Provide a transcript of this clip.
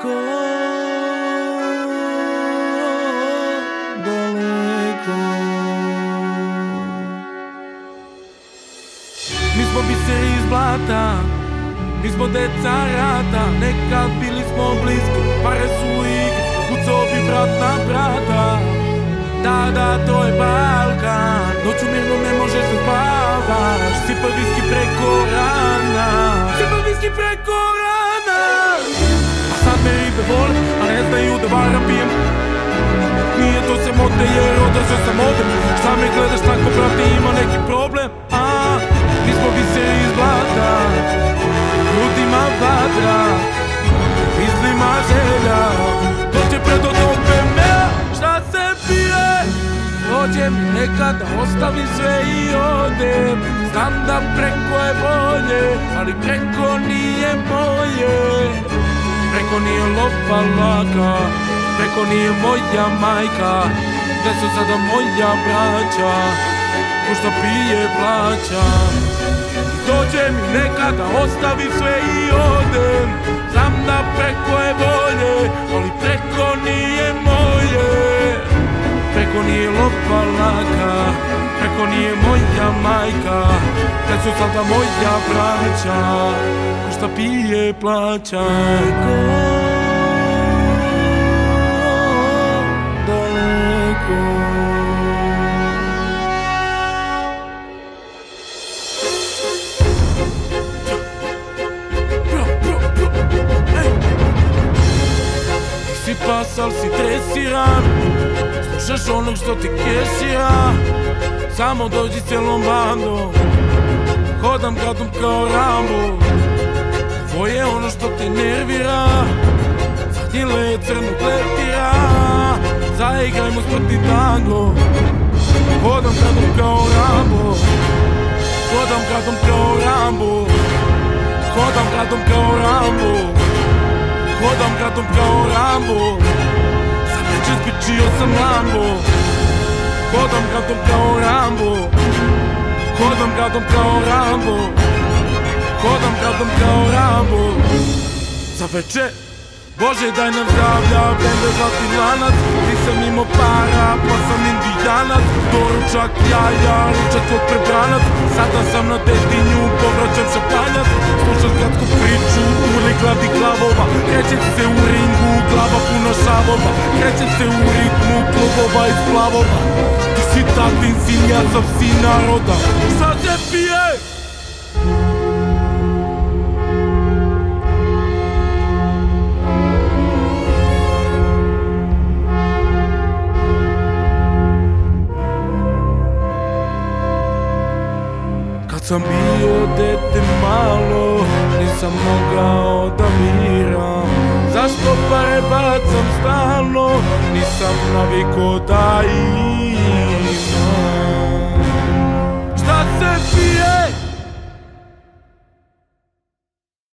daleko, daleko. Mi smo biseri iz blata, mi smo deca rata, nekad bili smo bliski, pare su u igri, kucao bi brat na brata. Da, to je Balkan, noću mirno ne možeš da spavaš, sipa viski preko rana, sipa viski preko rana. A sad me ribe vole, a ne znaju da vara pijem. Nije to se mote jer održao sam ovdje. Šta me gledaš tako brate, ima neki problem? Mi smo biseri iz blata, ljudima vatra, mislima želja, dođe pred odobe mea, šta se pije? Dođe mi nekada, ostavim sve i odem. Znam da preko je bolje, ali preko nije moje. Preko nije lopa laka, preko nije moja majka. Gde su sada moja braća, ko što pije plaća. Dođe mi nekada, ostavim sve i odem. Znam da preko je bolje, ali preko nije moje. Preko nije lopa laka, preko nije moja majka. Gde su sada moja braća, ko što pije plaća. Si pas, al si tresiran, slušaš onog što ti kešira. Samo dođi cijelom bandom, hodam gradom kao Rambo. Ovo je ono što te nervira, zadnji led crnog leptira. Zaigrajmo smrtni tango, hodam gradom kao Rambo. Hodam gradom kao Rambo, hodam gradom kao Rambo. Hodam gradom kao Rambo, za večer zbičio sam Lambo. Hodam gradom kao Rambo, hodam gradom kao Rambo. Hodam gradom kao Rambo, za večer. Bože daj nam zdravlja, bende zlatni lanac. Nisam imao para, pa sam indijanac. Doručak, jaja, ručak od prebranac. Sada sam na Dedinju, povraćam šampanjac. Slušam gradsku priču, urli gladi glavova. Krećem se u ringu, glava puna šavova. Krećem se u ritmu, klubova i splavova. Ti si tatin sin, ja sam sin naroda. Šta se pije? Sam bio dete malo, nisam mogao da miram. Zašto pare bacam stalno, nisam naviko da